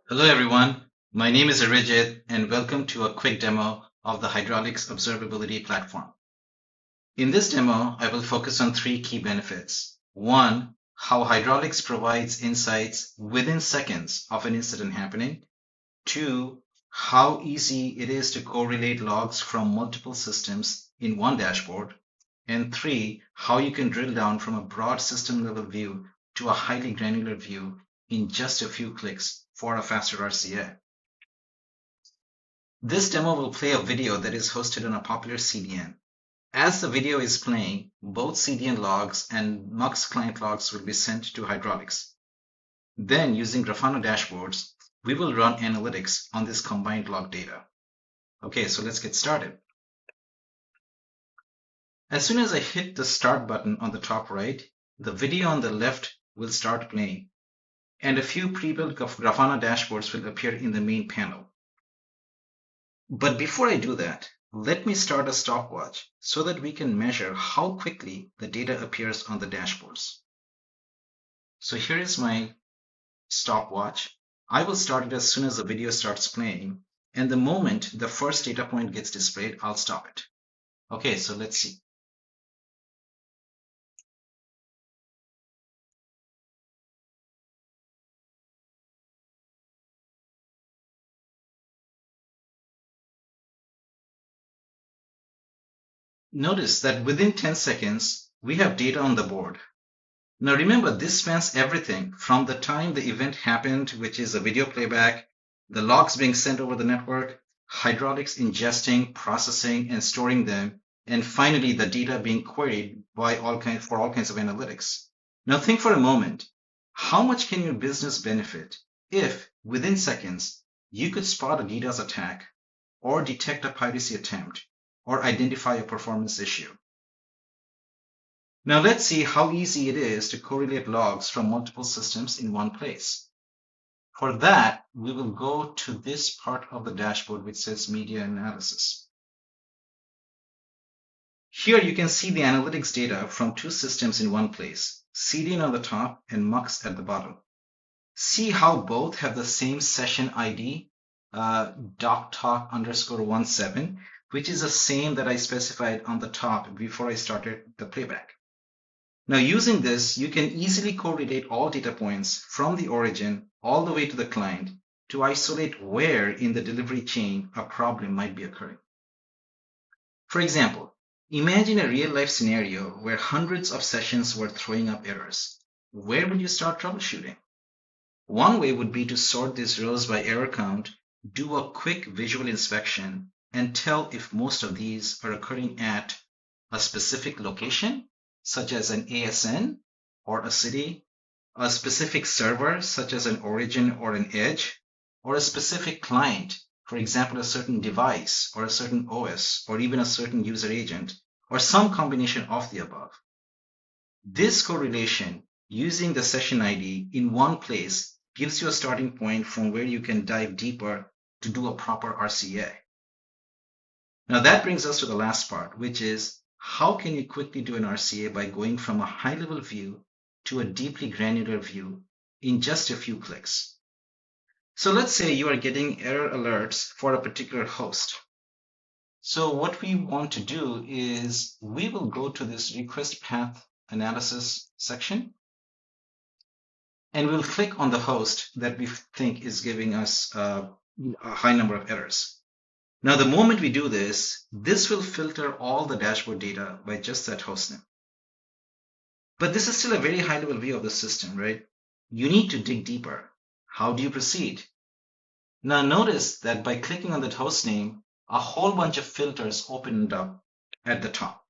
Hello everyone, my name is Arijit and welcome to a quick demo of the Hydrolix Observability platform. In this demo, I will focus on three key benefits. One, how Hydrolix provides insights within seconds of an incident happening. Two, how easy it is to correlate logs from multiple systems in one dashboard. And three, how you can drill down from a broad system level view to a highly granular view in just a few clicks for a faster RCA. This demo will play a video that is hosted on a popular CDN. As the video is playing, both CDN logs and MUX client logs will be sent to Hydrolix. Then, using Grafana dashboards, we will run analytics on this combined log data. Okay, so let's get started. As soon as I hit the start button on the top right, the video on the left will start playing, and a few pre-built Grafana dashboards will appear in the main panel. But before I do that, let me start a stopwatch so that we can measure how quickly the data appears on the dashboards. So here is my stopwatch. I will start it as soon as the video starts playing, and the moment the first data point gets displayed, I'll stop it. Okay, so let's see. Notice that within 10 seconds, we have data on the board. Now remember, this spans everything from the time the event happened, which is a video playback, the logs being sent over the network, Hydrolix ingesting, processing, and storing them, and finally the data being queried by for all kinds of analytics. Now think for a moment, how much can your business benefit if within seconds you could spot a DDoS attack or detect a piracy attempt or identify a performance issue? Now let's see how easy it is to correlate logs from multiple systems in one place. For that, we will go to this part of the dashboard which says Media Analysis. Here you can see the analytics data from two systems in one place, CDN on the top and MUX at the bottom. See how both have the same session ID, doctalk_17, which is the same that I specified on the top before I started the playback. Now using this, you can easily correlate all data points from the origin all the way to the client to isolate where in the delivery chain a problem might be occurring. For example, imagine a real-life scenario where hundreds of sessions were throwing up errors. Where would you start troubleshooting? One way would be to sort these rows by error count, do a quick visual inspection, and tell if most of these are occurring at a specific location, such as an ASN or a city, a specific server, such as an origin or an edge, or a specific client, for example, a certain device or a certain OS, or even a certain user agent, or some combination of the above. This correlation using the session ID in one place gives you a starting point from where you can dive deeper to do a proper RCA. Now that brings us to the last part, which is how can you quickly do an RCA by going from a high-level view to a deeply granular view in just a few clicks. So let's say you are getting error alerts for a particular host. So what we want to do is we will go to this request path analysis section, and we'll click on the host that we think is giving us a high number of errors. Now, the moment we do this, this will filter all the dashboard data by just that hostname. But this is still a very high-level view of the system, right? You need to dig deeper. How do you proceed? Now, notice that by clicking on that hostname, a whole bunch of filters opened up at the top.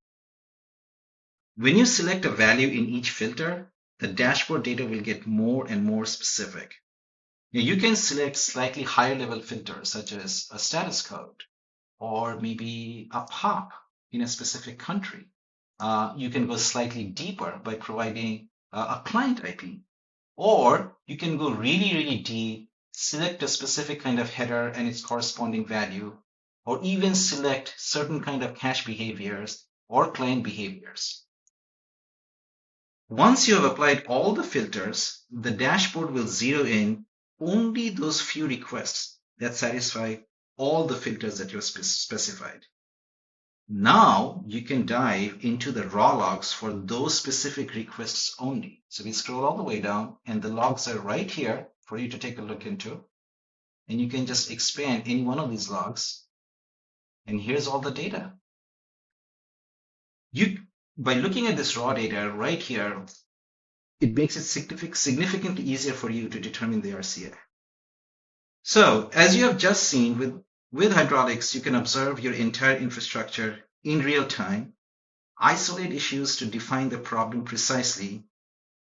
When you select a value in each filter, the dashboard data will get more and more specific. Now, you can select slightly higher level filters such as a status code or maybe a POP in a specific country. You can go slightly deeper by providing a client IP, or you can go really, really deep, select a specific kind of header and its corresponding value, or even select certain kind of cache behaviors or client behaviors. Once you have applied all the filters, the dashboard will zero in only those few requests that satisfy all the filters that you've specified. Now you can dive into the raw logs for those specific requests only. So we scroll all the way down and the logs are right here for you to take a look into. And you can just expand any one of these logs. And here's all the data. By looking at this raw data right here, it makes it significantly easier for you to determine the RCA. So as you have just seen, with Hydrolix, you can observe your entire infrastructure in real time, isolate issues to define the problem precisely,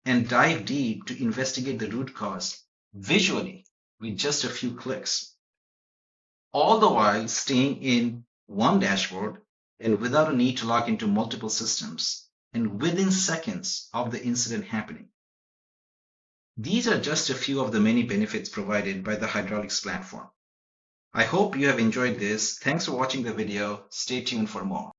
and dive deep to investigate the root cause visually with just a few clicks, all the while staying in one dashboard and without a need to log into multiple systems and within seconds of the incident happening. These are just a few of the many benefits provided by the Hydrolix platform. I hope you have enjoyed this. Thanks for watching the video. Stay tuned for more.